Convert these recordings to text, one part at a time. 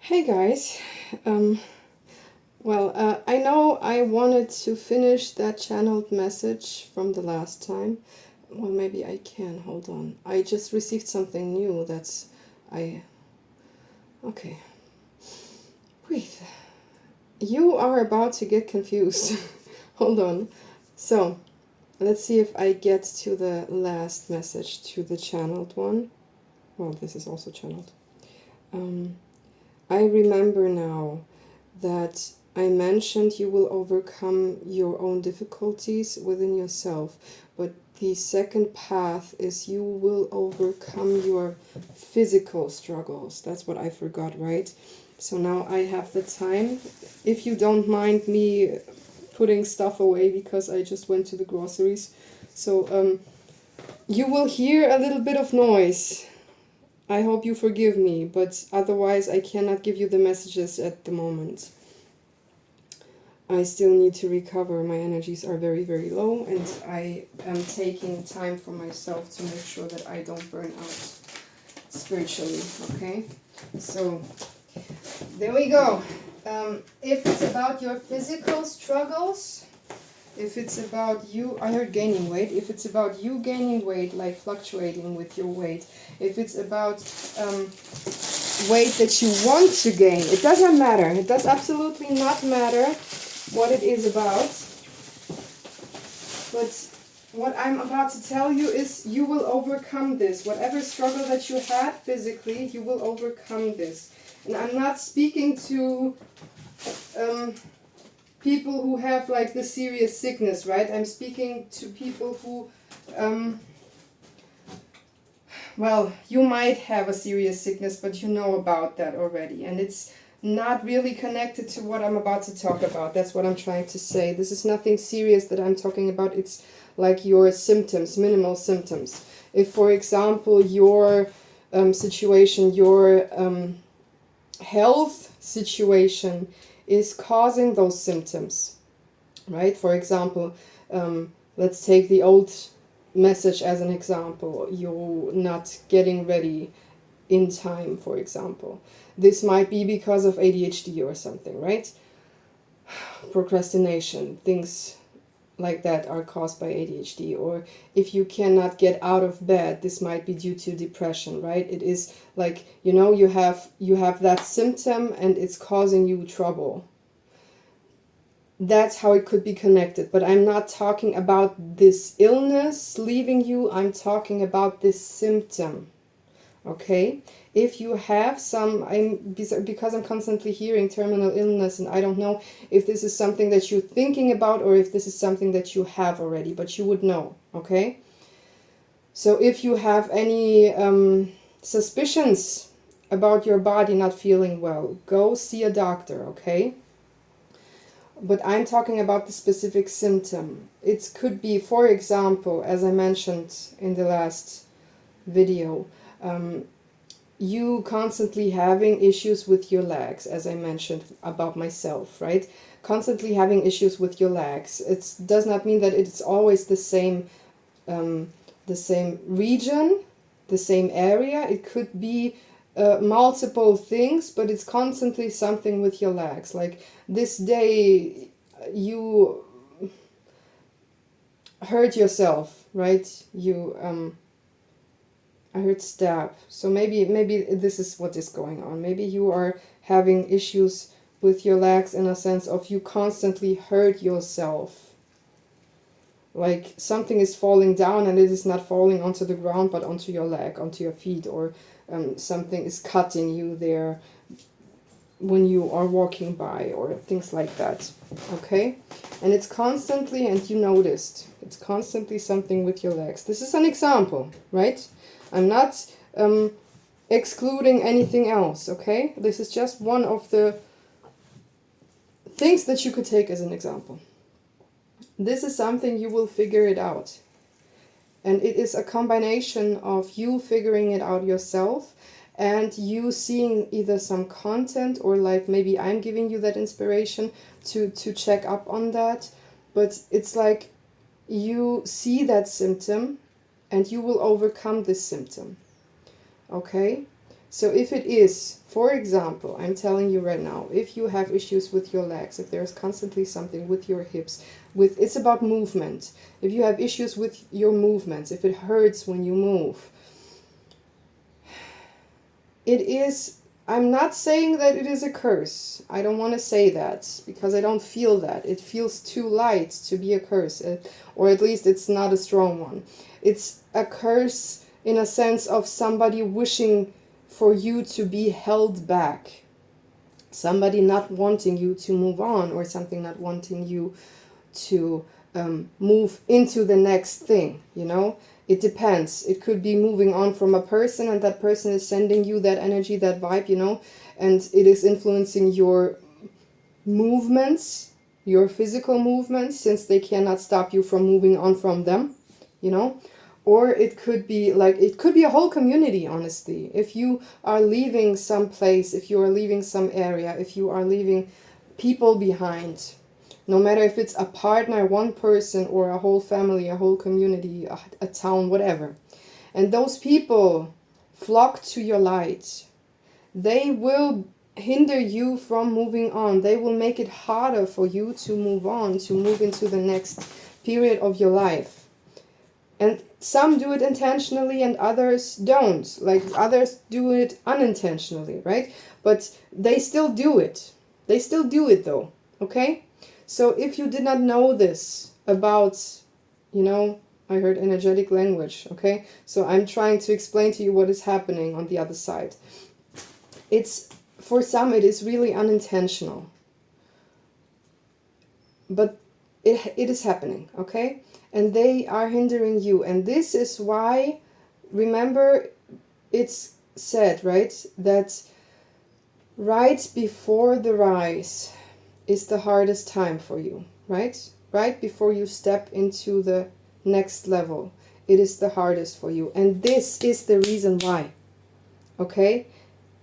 Hey guys, I know I wanted to finish that channeled message from the last time. Well, maybe I can, hold on. I just received something new okay, breathe. You are about to get confused. Hold on. So, let's see if I get to the last message, to the channeled one. Well, this is also channeled. I remember now that I mentioned you will overcome your own difficulties within yourself, but the second path is you will overcome your physical struggles. That's what I forgot, right? So now I have the time. If you don't mind me putting stuff away because I just went to the groceries. So you will hear a little bit of noise. I hope you forgive me, but otherwise I cannot give you the messages at the moment. I still need to recover. My energies are very, very low, and I am taking time for myself to make sure that I don't burn out spiritually, okay? So, there we go. If it's about your physical struggles, if it's about you, I heard gaining weight, if it's about you gaining weight, like fluctuating with your weight, if it's about weight that you want to gain, it doesn't matter. It does absolutely not matter what it is about. But what I'm about to tell you is you will overcome this. Whatever struggle that you had physically, you will overcome this. And I'm not speaking to people who have like the serious sickness, right? I'm speaking to people who, well, you might have a serious sickness, but you know about that already. And it's not really connected to what I'm about to talk about. That's what I'm trying to say. This is nothing serious that I'm talking about. It's like your symptoms, minimal symptoms. If, for example, your situation, your health situation is causing those symptoms, right? For example, let's take the old message as an example. You're not getting ready in time, for example. This might be because of ADHD or something, right? Procrastination, things like that are caused by ADHD. Or if you cannot get out of bed, this might be due to depression, right? It is like, you have that symptom and it's causing you trouble. That's how it could be connected. But I'm not talking about this illness leaving you. I'm talking about this symptom. Okay, if you have because I'm constantly hearing terminal illness, and I don't know if this is something that you're thinking about or if this is something that you have already, but you would know, okay? So if you have any suspicions about your body not feeling well, go see a doctor, okay? But I'm talking about the specific symptom. It could be, for example, as I mentioned in the last video, you constantly having issues with your legs, as I mentioned about myself, right? Constantly having issues with your legs. It does not mean that it's always the same region, the same area. It could be multiple things, but it's constantly something with your legs. Like this day, you hurt yourself, right? I heard stab. So maybe this is what is going on. Maybe you are having issues with your legs in a sense of you constantly hurt yourself. Like something is falling down and it is not falling onto the ground but onto your leg, onto your feet, or something is cutting you there when you are walking by or things like that. Okay? And it's constantly, and you noticed, it's constantly something with your legs. This is an example, right? I'm not excluding anything else, okay? This is just one of the things that you could take as an example. This is something you will figure it out. And it is a combination of you figuring it out yourself and you seeing either some content or like maybe I'm giving you that inspiration to check up on that. But it's like you see that symptom and you will overcome this symptom. Okay? So if it is, for example, I'm telling you right now, if you have issues with your legs, if there's constantly something with your hips, it's about movement. If you have issues with your movements, if it hurts when you move, it is, I'm not saying that it is a curse. I don't want to say that because I don't feel that. It feels too light to be a curse, or at least it's not a strong one. It's a curse in a sense of somebody wishing for you to be held back. Somebody not wanting you to move on, or something not wanting you to move into the next thing, you know? It depends. It could be moving on from a person, and that person is sending you that energy, that vibe, you know, and it is influencing your movements, your physical movements, since they cannot stop you from moving on from them, you know. Or it could be like, it could be a whole community, honestly. If you are leaving some place, if you are leaving some area, if you are leaving people behind, no matter if it's a partner, one person, or a whole family, a whole community, a town, whatever. And those people flock to your light. They will hinder you from moving on. They will make it harder for you to move on, to move into the next period of your life. And some do it intentionally and others don't. Like others do it unintentionally, right? But they still do it. They still do it though, okay? So if you did not know this about, you know, I heard energetic language, okay? So I'm trying to explain to you what is happening on the other side. It's, for some, it is really unintentional. But it is happening, okay? And they are hindering you. And this is why, remember, it's said, right, that right before the rise is the hardest time for you, right? Right before you step into the next level, it is the hardest for you. And this is the reason why, okay?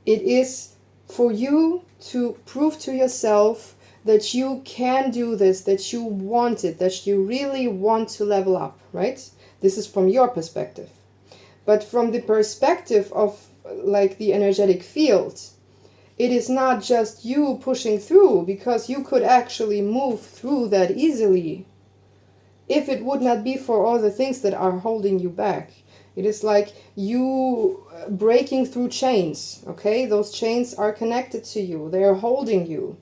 It is for you to prove to yourself that you can do this, that you want it, that you really want to level up, right? This is from your perspective. But from the perspective of like the energetic field, it is not just you pushing through, because you could actually move through that easily if it would not be for all the things that are holding you back. It is like you breaking through chains, okay? Those chains are connected to you. They are holding you.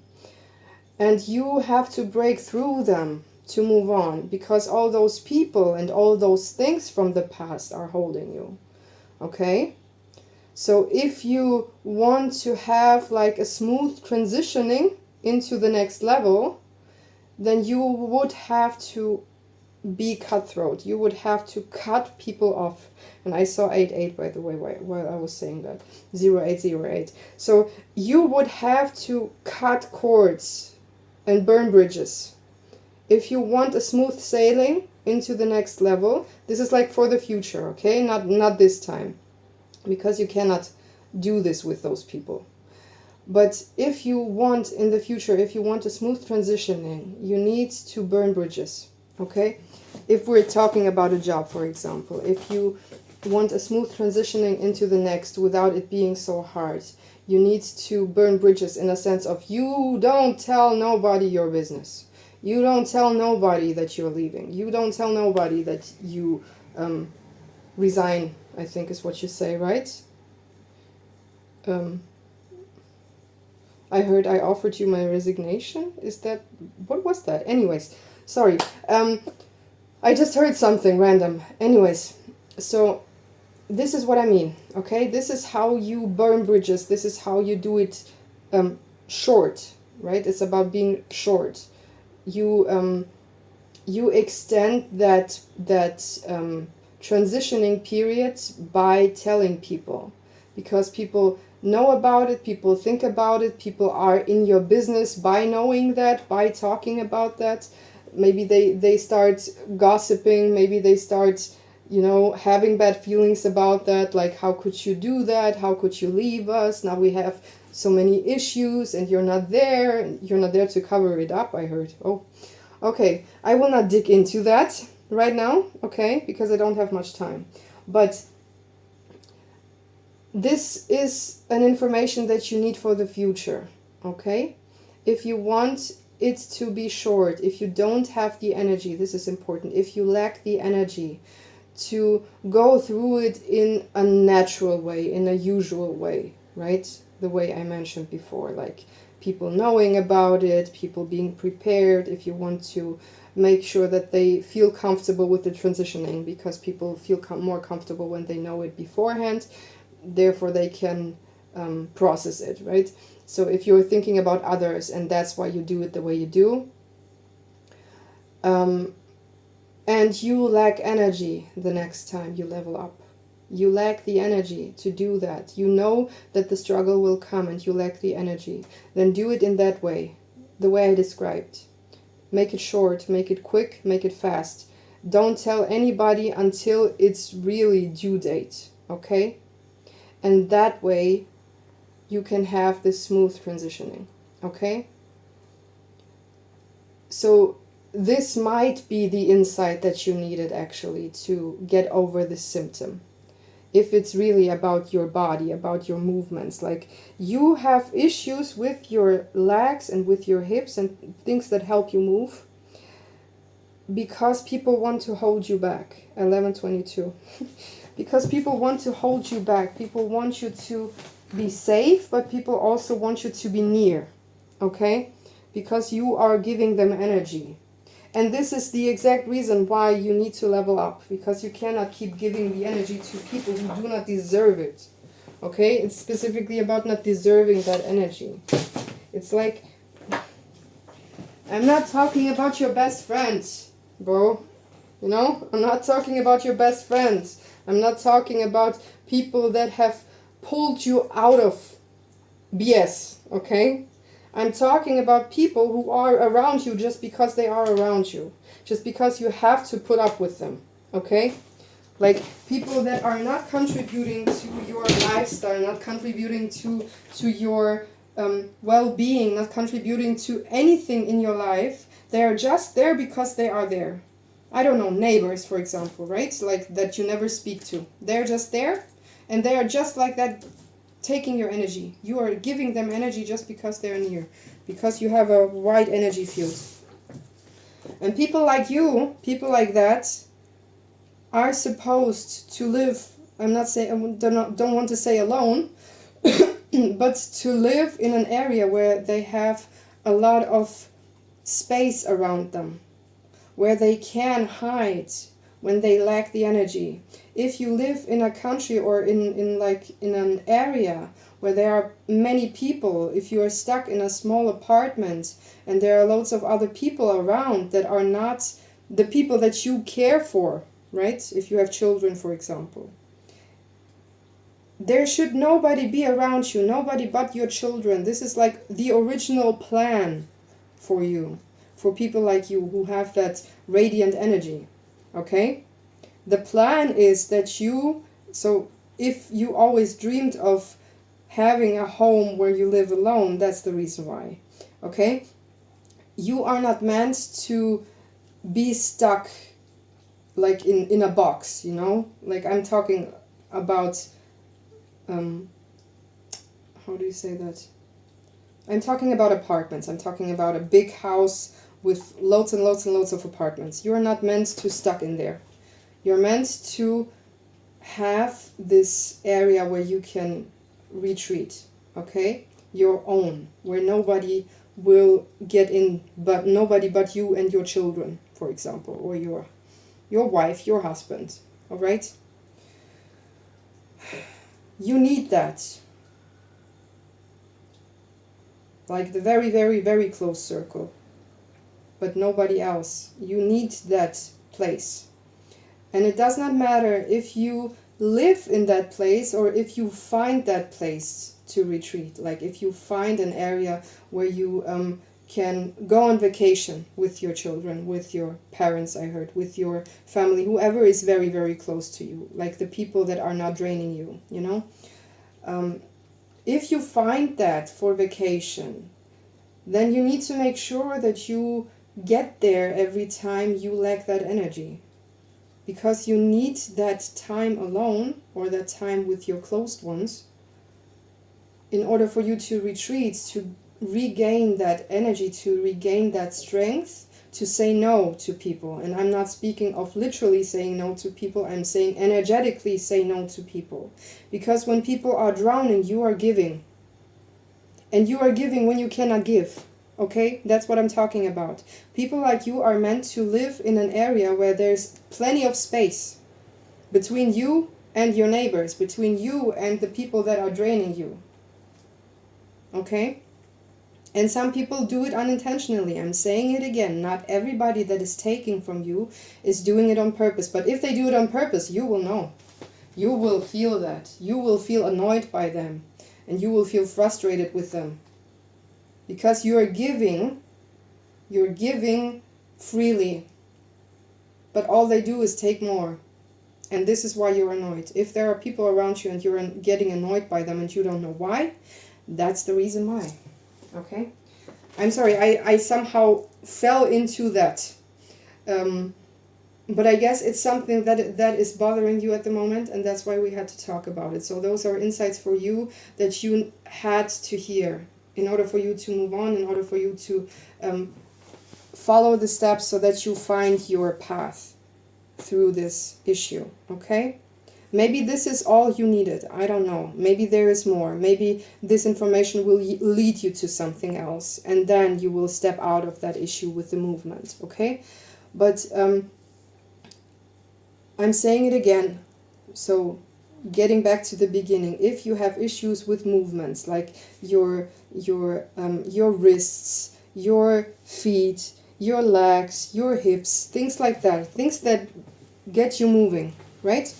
And you have to break through them to move on, because all those people and all those things from the past are holding you, okay? So if you want to have like a smooth transitioning into the next level, then you would have to be cutthroat. You would have to cut people off. And I saw 88, by the way, while I was saying that. 0808. So you would have to cut cords and burn bridges. If you want a smooth sailing into the next level, this is like for the future, okay? Not this time. Because you cannot do this with those people. But if you want in the future, if you want a smooth transitioning, you need to burn bridges, okay? If we're talking about a job, for example, if you want a smooth transitioning into the next without it being so hard, you need to burn bridges in a sense of you don't tell nobody your business. You don't tell nobody that you're leaving. You don't tell nobody that you resign, I think is what you say, right? I heard I offered you my resignation. Is that, what was that? Anyways, sorry. I just heard something random. Anyways, so this is what I mean, okay? This is how you burn bridges. This is how you do it short, right? It's about being short. You extend that transitioning period by telling people, because people know about it, people think about it, people are in your business by knowing that, by talking about that. Maybe they start gossiping, maybe they start, you know, having bad feelings about that, like how could you do that, how could you leave us, now we have so many issues and you're not there to cover it up, I heard. Oh, okay, I will not dig into that right now, okay, because I don't have much time. But this is an information that you need for the future, okay? If you want it to be short, if you don't have the energy, this is important, if you lack the energy to go through it in a natural way, in a usual way, right? The way I mentioned before, like people knowing about it, people being prepared, if you want to make sure that they feel comfortable with the transitioning, because people feel more comfortable when they know it beforehand, therefore they can process it, right? So if you're thinking about others and that's why you do it the way you do, and you lack energy the next time you level up, you lack the energy to do that, you know that the struggle will come and you lack the energy, then do it in that way, the way I described. Make it short, make it quick, make it fast. Don't tell anybody until it's really due date, okay? And that way you can have this smooth transitioning, okay? So this might be the insight that you needed actually to get over this symptom. If it's really about your body, about your movements, like you have issues with your legs and with your hips and things that help you move, because people want to hold you back. 1122. Because people want to hold you back. People want you to be safe, but people also want you to be near. Okay? Because you are giving them energy. And this is the exact reason why you need to level up. Because you cannot keep giving the energy to people who do not deserve it. Okay? It's specifically about not deserving that energy. It's like, I'm not talking about your best friends, bro. You know? I'm not talking about your best friends. I'm not talking about people that have pulled you out of BS, okay? I'm talking about people who are around you just because they are around you. Just because you have to put up with them, okay? Like people that are not contributing to your lifestyle, not contributing to your well-being, not contributing to anything in your life. They are just there because they are there. I don't know, neighbors, for example, right? Like that you never speak to. They're just there, and they are just like that, taking your energy. You are giving them energy just because they're near, because you have a wide energy field. And people like you, people like that, are supposed to live, I'm not saying, don't want to say alone, but to live in an area where they have a lot of space around them, where they can hide when they lack the energy. If you live in a country or in an area where there are many people, if you are stuck in a small apartment and there are loads of other people around that are not the people that you care for, right? If you have children, for example, there should nobody be around you, nobody but your children. This is like the original plan for you, for people like you who have that radiant energy, okay? The plan is that you, so if you always dreamed of having a home where you live alone, that's the reason why, okay? You are not meant to be stuck like in a box, you know? Like I'm talking about, how do you say that? I'm talking about apartments. I'm talking about a big house with loads and loads and loads of apartments. You're not meant to stuck in there. You're meant to have this area where you can retreat, okay? Your own, where nobody will get in, but nobody but you and your children, for example, or your wife, your husband, all right? You need that. Like the very, very, very close circle, but nobody else. You need that place. And it does not matter if you live in that place or if you find that place to retreat. Like if you find an area where you can go on vacation with your children, with your parents, I heard, with your family, whoever is very, very close to you. Like the people that are not draining you, you know? If you find that for vacation, then you need to make sure that you get there every time you lack that energy. because you need that time alone or that time with your closed ones in order for you to retreat, to regain that energy, to regain that strength, to say no to people. And I'm not speaking of literally saying no to people, I'm saying energetically say no to people. Because when people are drowning, you are giving. And you are giving when you cannot give. Okay? That's what I'm talking about. People like you are meant to live in an area where there's plenty of space between you and your neighbors, between you and the people that are draining you. Okay? And some people do it unintentionally. I'm saying it again. Not everybody that is taking from you is doing it on purpose. But if they do it on purpose, you will know. You will feel that. You will feel annoyed by them. And you will feel frustrated with them. Because you're giving freely. But all they do is take more. And this is why you're annoyed. If there are people around you and you're getting annoyed by them and you don't know why, that's the reason why. Okay? I'm sorry, I somehow fell into that. But I guess it's something that is bothering you at the moment, and that's why we had to talk about it. So those are insights for you that you had to hear in order for you to move on, in order for you to follow the steps so that you find your path through this issue. Okay? Maybe this is all you needed. I don't know. Maybe there is more. Maybe this information will lead you to something else. And then you will step out of that issue with the movement. Okay? But I'm saying it again. So getting back to the beginning. If you have issues with movements, like your wrists, your feet, your legs, your hips, things like that. Things that get you moving. Right?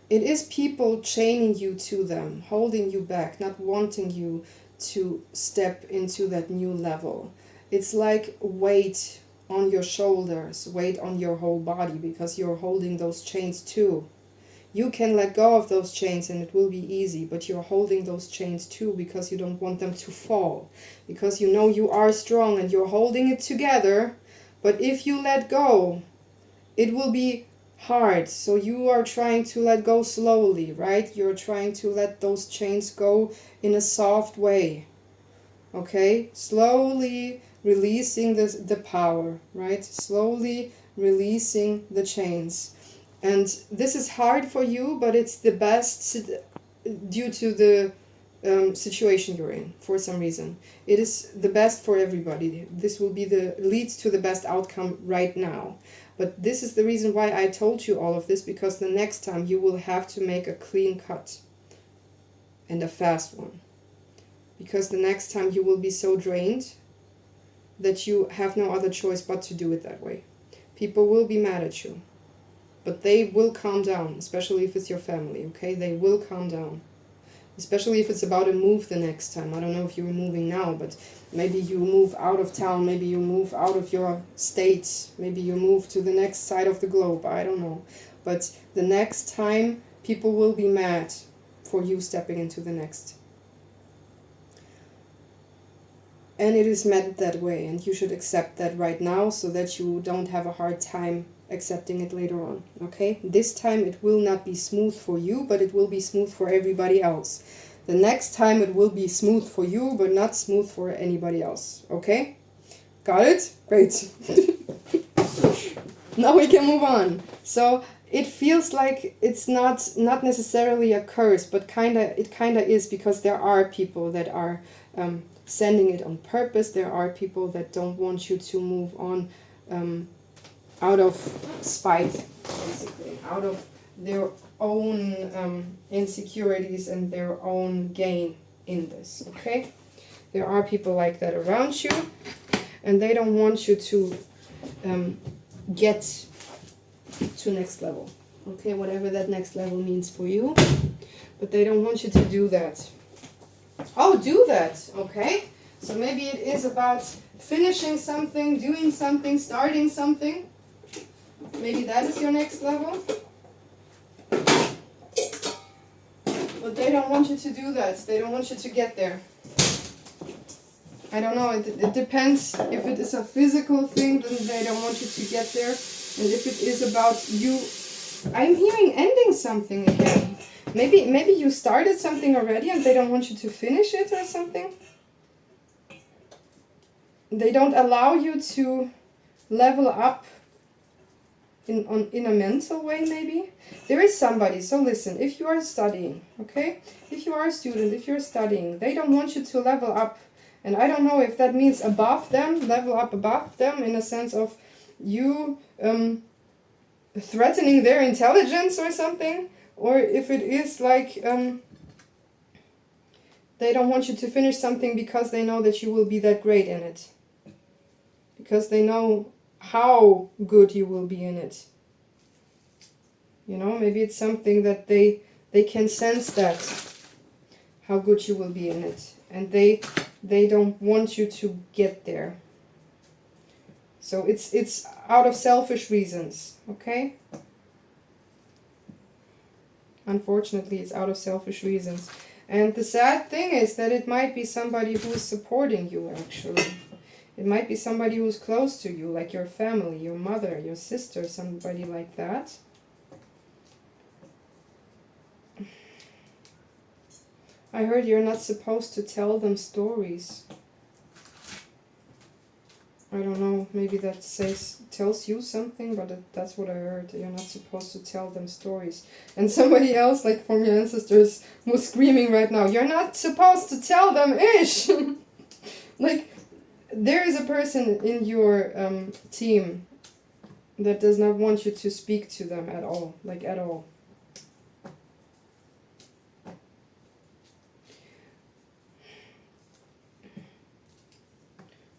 It is people chaining you to them, holding you back, not wanting you to step into that new level. It's like weight on your shoulders, weight on your whole body, because you're holding those chains too. You can let go of those chains and it will be easy, but you're holding those chains too because you don't want them to fall. Because you know you are strong and you're holding it together, but if you let go, it will be hard. So you are trying to let go slowly, right? You're trying to let those chains go in a soft way. Okay? Slowly releasing the power, right? Slowly releasing the chains. And this is hard for you, but it's the best due to the situation you're in for some reason. It is the best for everybody. This will be leads to the best outcome right now. But this is the reason why I told you all of this, because the next time you will have to make a clean cut and a fast one. Because the next time you will be so drained that you have no other choice but to do it that way. People will be mad at you, but they will calm down, especially if it's your family, okay? They will calm down. Especially if it's about a move the next time. I don't know if you're moving now, but maybe you move out of town, maybe you move out of your state, maybe you move to the next side of the globe, I don't know. But the next time, people will be mad for you stepping into the next. And it is meant that way, and you should accept that right now so that you don't have a hard time accepting it later on, okay? This time it will not be smooth for you, but it will be smooth for everybody else. The next time it will be smooth for you, but not smooth for anybody else, okay? Got it? Great. Now we can move on. So it feels like it's not necessarily a curse, but it kinda is, because there are people that are sending it on purpose. There are people that don't want you to move on out of spite, basically, out of their own insecurities and their own gain in this, okay? There are people like that around you, and they don't want you to get to next level, okay? Whatever that next level means for you, but they don't want you to do that. Oh, do that, okay? So maybe it is about finishing something, doing something, starting something. Maybe that is your next level. But they don't want you to do that. They don't want you to get there. I don't know, it depends. If it is a physical thing, then they don't want you to get there. And if it is about you, I'm hearing ending something again. Maybe you started something already and they don't want you to finish it or something. They don't allow you to level up in a mental way, maybe. There is somebody, so listen, if you are studying, okay? If you are a student, if you're studying, they don't want you to level up. And I don't know if that means above them, level up above them, in a sense of you threatening their intelligence or something, or if it is like they don't want you to finish something because they know that you will be that great in it, because they know how good you will be in it. You know, maybe it's something that they can sense that how good you will be in it, and they don't want you to get there. So it's out of selfish reasons, okay? Unfortunately, it's out of selfish reasons. And the sad thing is that it might be somebody who is supporting you, actually. It might be somebody who's close to you, like your family, your mother, your sister, somebody like that. I heard you're not supposed to tell them stories. I don't know, maybe that tells you something, but that's what I heard. You're not supposed to tell them stories. And somebody else, like from your ancestors, was screaming right now, you're not supposed to tell them ish! Like, there is a person in your team that does not want you to speak to them at all, like at all.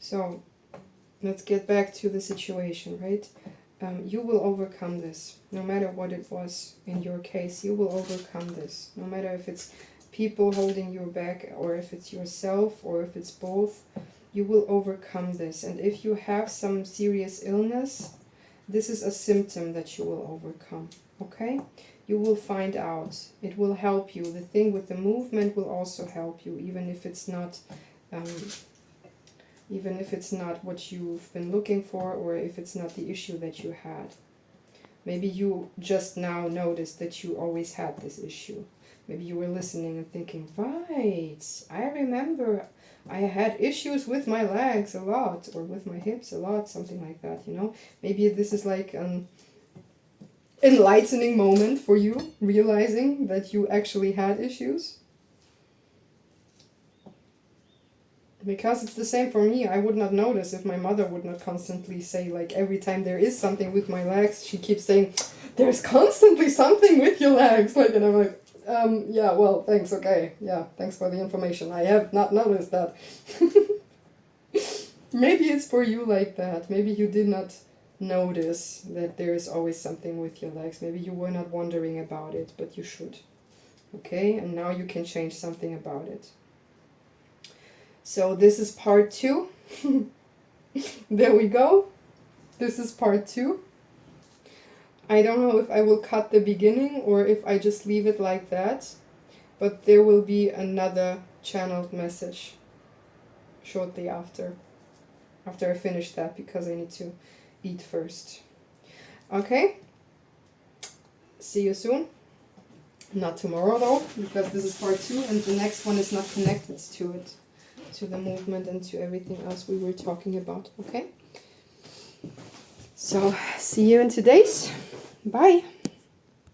So, let's get back to the situation, right? You will overcome this, no matter what it was in your case. You will overcome this, no matter if it's people holding you back, or if it's yourself, or if it's both. You will overcome this. And if you have some serious illness, this is a symptom that you will overcome, okay? You will find out. It will help you. The thing with the movement will also help you, even if it's not what you've been looking for, or if it's not the issue that you had. Maybe you just now noticed that you always had this issue. Maybe you were listening and thinking, right, I remember I had issues with my legs a lot, or with my hips a lot, something like that, you know. Maybe this is like an enlightening moment for you, realizing that you actually had issues. Because it's the same for me. I would not notice if my mother would not constantly say, like, every time there is something with my legs, she keeps saying, there's constantly something with your legs. Like, and I'm like, yeah, well, thanks, okay. Yeah, thanks for the information. I have not noticed that. Maybe it's for you like that. Maybe you did not notice that there is always something with your legs. Maybe you were not wondering about it, but you should. Okay, and now you can change something about it. So this is part 2. There we go. This is part 2. I don't know if I will cut the beginning or if I just leave it like that. But there will be another channeled message shortly after I finish that, because I need to eat first. Okay? See you soon. Not tomorrow though, because this is part 2 and the next one is not connected to it. To the movement and to everything else we were talking about, okay? So, see you in today's. Bye!